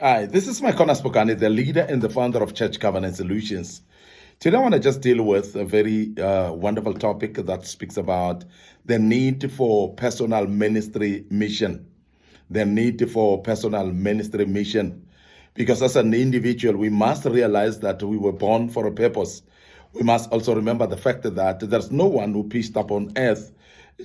Hi, this is my Spokane, the leader and the founder of Church Covenant Solutions. Today, I want to just deal with a very wonderful topic that speaks about the need for personal ministry mission. The need for personal ministry mission. Because as an individual, we must realize that we were born for a purpose. We must also remember the fact that there's no one who pitched up on earth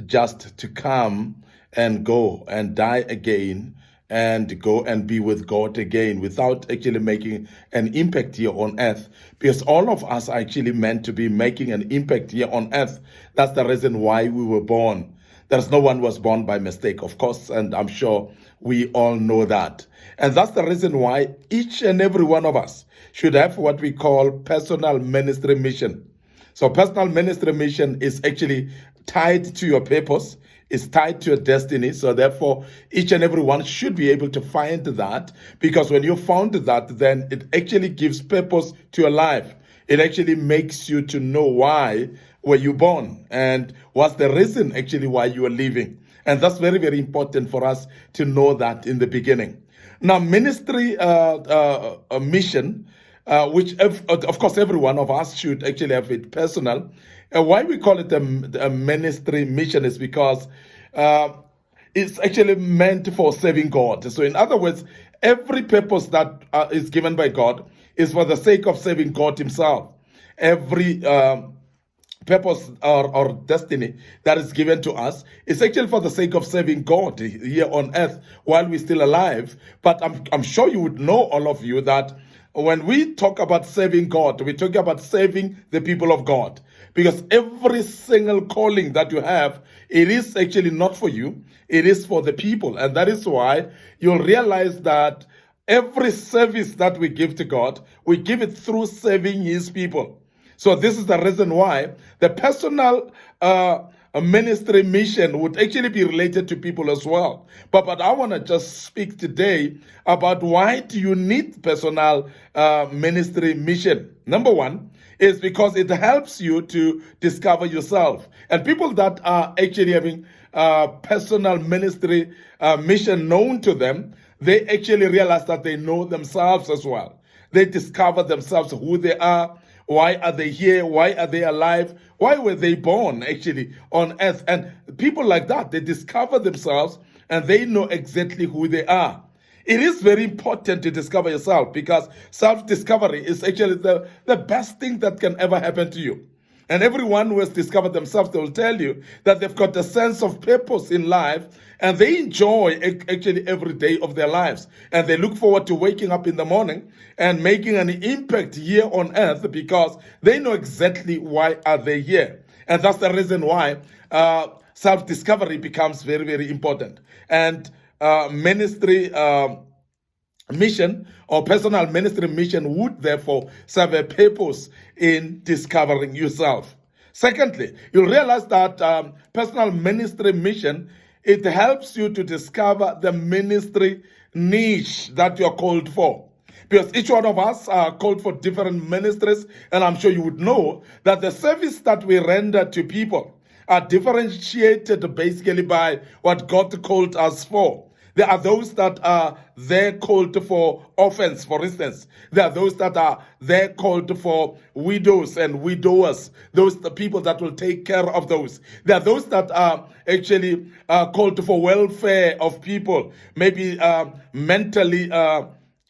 just to come and go and die again and go and be with God again without actually making an impact here on earth. Because all of us are actually meant to be making an impact here on earth. That's the reason why we were born. There's no one was born by mistake, of course, and I'm sure we all know that. And that's the reason why each and every one of us should have what we call personal ministry mission. So personal ministry mission is actually tied to your purpose, is tied to your destiny. So therefore, each and every one should be able to find that, because when you found that, then it actually gives purpose to your life. It actually makes you to know why were you born and what's the reason actually why you are living. And that's very, very important for us to know that in the beginning. Now, ministry mission, which of course every one of us should actually have it personal. Why we call it a ministry mission is because it's actually meant for serving God. So in other words, every purpose that is given by God is for the sake of serving God himself. Every purpose or destiny that is given to us is actually for the sake of serving God here on earth while we're still alive. But I'm sure you would know, all of you, that when we talk about serving God, we're talking about serving the people of God. Because every single calling that you have, it is actually not for you, it is for the people. And that is why you'll realize that every service that we give to God, we give it through serving his people. So this is the reason why the personal ministry mission would actually be related to people as well. But I want to just speak today about why do you need personal ministry mission. Number one is because it helps you to discover yourself. And people that are actually having personal ministry mission known to them, they actually realize that they know themselves as well. They discover themselves, who they are. Why are they here? Why are they alive? Why were they born actually on earth? And people like that, they discover themselves and they know exactly who they are. It is very important to discover yourself, because self-discovery is actually the best thing that can ever happen to you. And everyone who has discovered themselves, they will tell you that they've got a sense of purpose in life, and they enjoy actually every day of their lives. And they look forward to waking up in the morning and making an impact here on earth, because they know exactly why are they here. And that's the reason why self-discovery becomes very, very important. And ministry mission or personal ministry mission would therefore serve a purpose in discovering yourself. Secondly, you'll realize that personal ministry mission, it helps you to discover the ministry niche that you're called for. Because each one of us are called for different ministries, and I'm sure you would know that the service that we render to people are differentiated basically by what God called us for. There are those that are there called for orphans, for instance. There are those that are there called for widows and widowers, those the people that will take care of those. There are those that are actually called for welfare of people, maybe mentally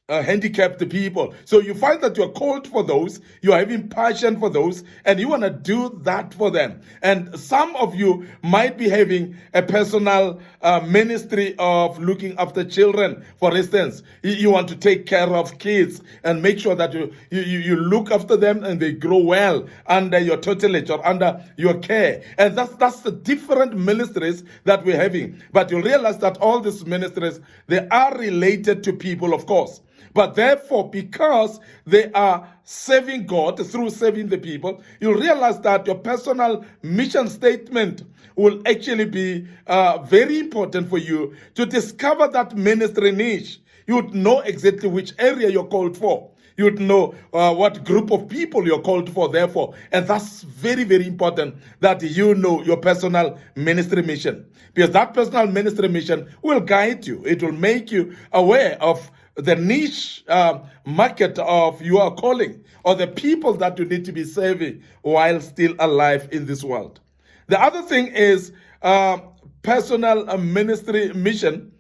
handicapped people. So you find that you're called for those, you're having passion for those, and you want to do that for them. And some of you might be having a personal ministry of looking after children. For instance, you want to take care of kids and make sure that you look after them and they grow well under your tutelage or under your care. And that's the different ministries that we're having. But you'll realize that all these ministries, they are related to people, of course. But therefore, because they are serving God through serving the people, you'll realize that your personal mission statement will actually be very important for you to discover that ministry niche. You would know exactly which area you're called for. You would know what group of people you're called for, therefore. And that's very, very important that you know your personal ministry mission. Because that personal ministry mission will guide you. It will make you aware of the niche market of your calling, or the people that you need to be serving while still alive in this world. The other thing is personal ministry mission.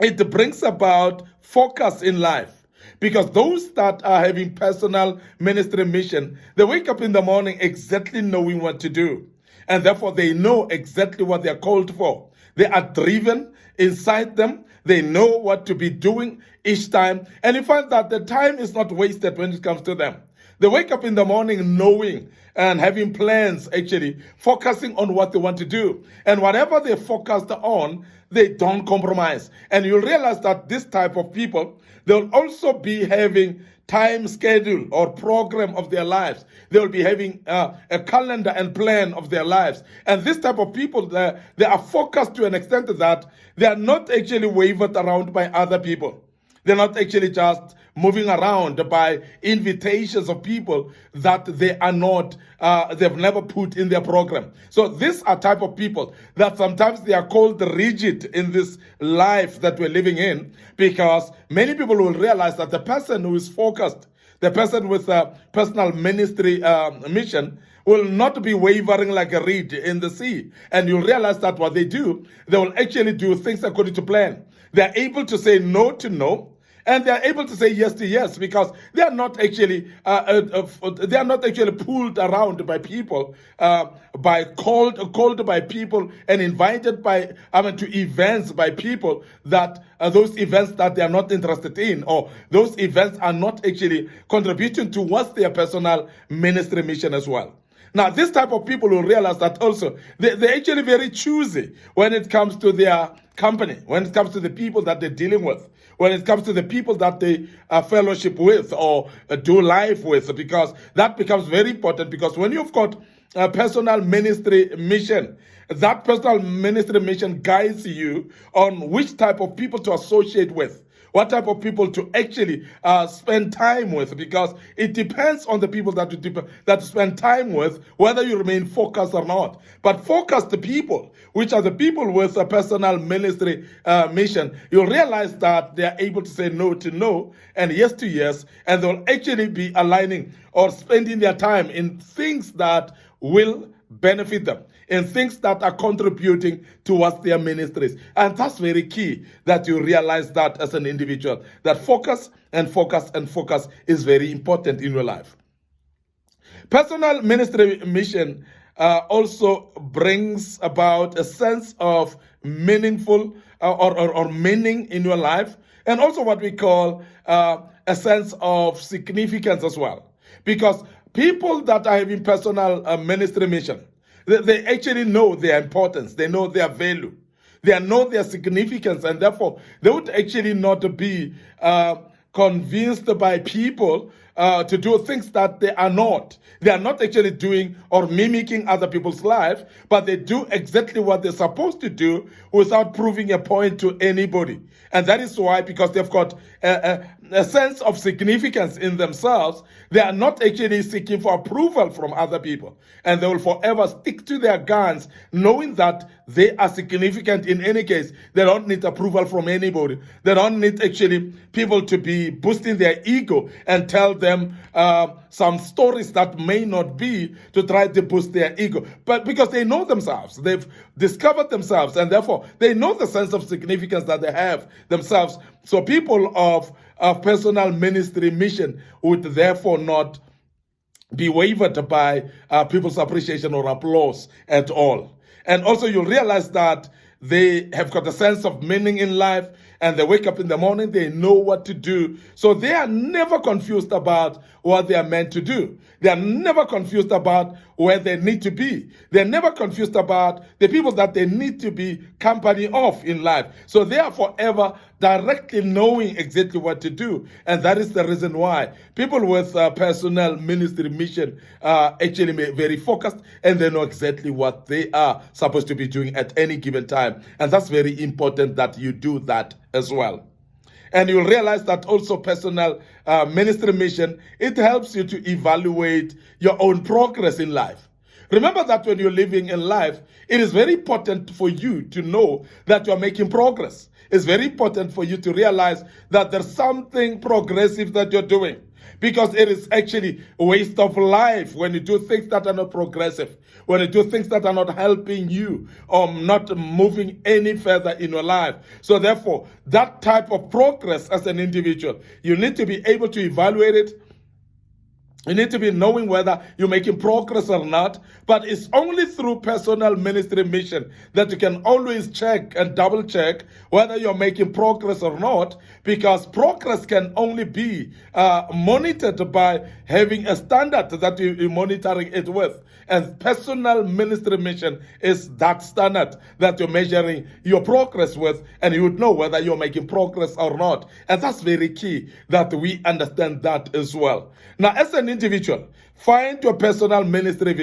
It brings about focus in life, because those that are having personal ministry mission, they wake up in the morning exactly knowing what to do, and therefore they know exactly what they're called for. They are driven inside them. They know what to be doing each time, and you find that the time is not wasted when it comes to them. They wake up in the morning knowing and having plans, actually focusing on what they want to do. And whatever they focused on, they don't compromise. And you'll realize that this type of people, they'll also be having time schedule or program of their lives. They'll be having a calendar and plan of their lives. And this type of people, they are focused to an extent that they are not actually wavered around by other people. They're not actually just moving around by invitations of people that they are not, they've never put in their program. So these are type of people that sometimes they are called rigid in this life that we're living in, because many people will realize that the person who is focused, the person with a personal ministry mission, will not be wavering like a reed in the sea. And you'll realize that what they do, they will actually do things according to plan. They're able to say no to no, and they are able to say yes to yes, because they are not actually pulled around by people, called by people and invited to events by people that those events that they are not interested in, or those events are not actually contributing towards their personal ministry mission as well. Now, this type of people will realize that also they're actually very choosy when it comes to their company, when it comes to the people that they're dealing with, when it comes to the people that they fellowship with or do life with, because that becomes very important. Because when you've got a personal ministry mission, that personal ministry mission guides you on which type of people to associate with, what type of people to actually spend time with, because it depends on the people that you spend time with, whether you remain focused or not. But focused people, which are the people with a personal ministry mission, you'll realize that they are able to say no to no and yes to yes, and they'll actually be aligning or spending their time in things that will benefit them, in things that are contributing towards their ministries. And that's very key, that you realize that as an individual, that focus and focus and focus is very important in your life. Personal ministry mission also brings about a sense of meaningful or meaning in your life, and also what we call a sense of significance as well. Because people that are having personal ministry mission, they actually know their importance, they know their value, they know their significance, and therefore they would actually not be convinced by people to do things that they are not. They are not actually doing or mimicking other people's life, but they do exactly what they're supposed to do without proving a point to anybody. And that is why, because they've got a sense of significance in themselves, they are not actually seeking for approval from other people. And they will forever stick to their guns, knowing that they are significant in any case. They don't need approval from anybody. They don't need actually people to be boosting their ego and tell them some stories that may not be, to try to boost their ego. But because they know themselves, they've discovered themselves, and therefore they know the sense of significance that they have themselves. So people of personal ministry mission would therefore not be wavered by people's appreciation or applause at all. And also you'll realize that they have got a sense of meaning in life, and they wake up in the morning, they know what to do. So they are never confused about what they are meant to do. They are never confused about where they need to be. They're never confused about the people that they need to be company of in life. So they are forever directly knowing exactly what to do. And that is the reason why people with personal ministry mission are actually very focused, and they know exactly what they are supposed to be doing at any given time. And that's very important that you do that as well. And you'll realize that also personal ministry mission, it helps you to evaluate your own progress in life. Remember that when you're living in life, it is very important for you to know that you're making progress. It's very important for you to realize that there's something progressive that you're doing. Because it is actually a waste of life when you do things that are not progressive, when you do things that are not helping you or not moving any further in your life. So therefore, that type of progress as an individual, you need to be able to evaluate it. You need to be knowing whether you're making progress or not. But it's only through personal ministry mission that you can always check and double check whether you're making progress or not, because progress can only be monitored by having a standard that you're monitoring it with. And personal ministry mission is that standard that you're measuring your progress with, and you would know whether you're making progress or not. And that's very key that we understand that as well. Now, as an individual, find your personal ministry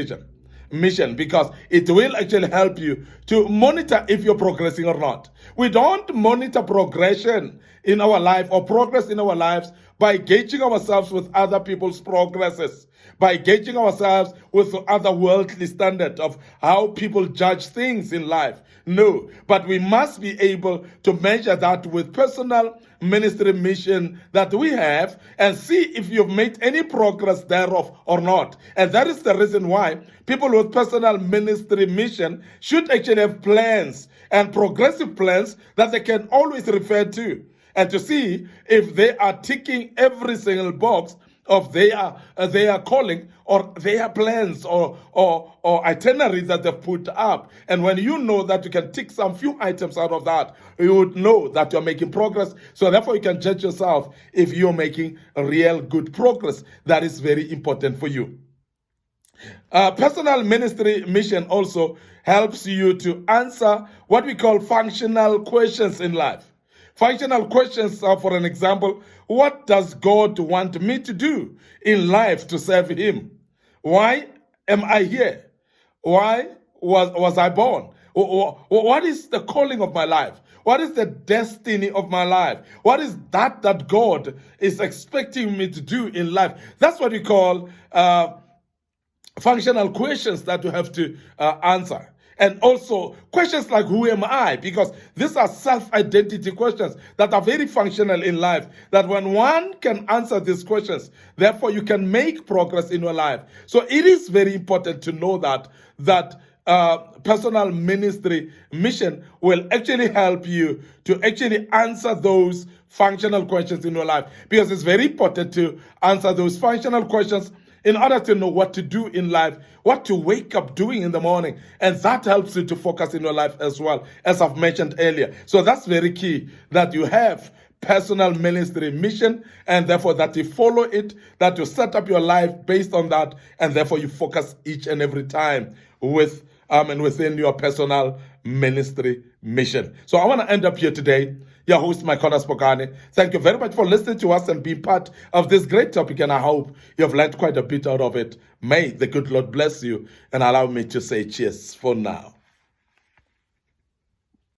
mission, because it will actually help you to monitor if you're progressing or not. We don't monitor progression in our life or progress in our lives by gauging ourselves with other people's progresses, by gauging ourselves with other worldly standard of how people judge things in life. No, but we must be able to measure that with personal ministry mission that we have and see if you've made any progress thereof or not. And that is the reason why people with personal ministry mission should actually have plans and progressive plans that they can always refer to, and to see if they are ticking every single box of their calling or their plans or itineraries that they've put up. And when you know that you can tick some few items out of that, you would know that you're making progress. So therefore you can judge yourself if you're making real good progress. That is very important for you. Personal ministry mission also helps you to answer what we call functional questions in life. Functional questions are, for an example, what does God want me to do in life to serve Him? Why am I here? Why was I born? What is the calling of my life? What is the destiny of my life? What is that God is expecting me to do in life? That's what we call functional questions that you have to answer. And also questions like, who am I? Because these are self-identity questions that are very functional in life, that when one can answer these questions, therefore you can make progress in your life. So it is very important to know that personal ministry mission will actually help you to actually answer those functional questions in your life, because it's very important to answer those functional questions in order to know what to do in life, what to wake up doing in the morning. And that helps you to focus in your life as well, as I've mentioned earlier. So that's very key, that you have personal ministry mission, and therefore that you follow it, that you set up your life based on that, and therefore you focus each and every time with and within your personal ministry mission. So I want to end up here today. Your host, Maikona Spokane. Thank you very much for listening to us and being part of this great topic, and I hope you've learned quite a bit out of it. May the good Lord bless you, and allow me to say cheers for now.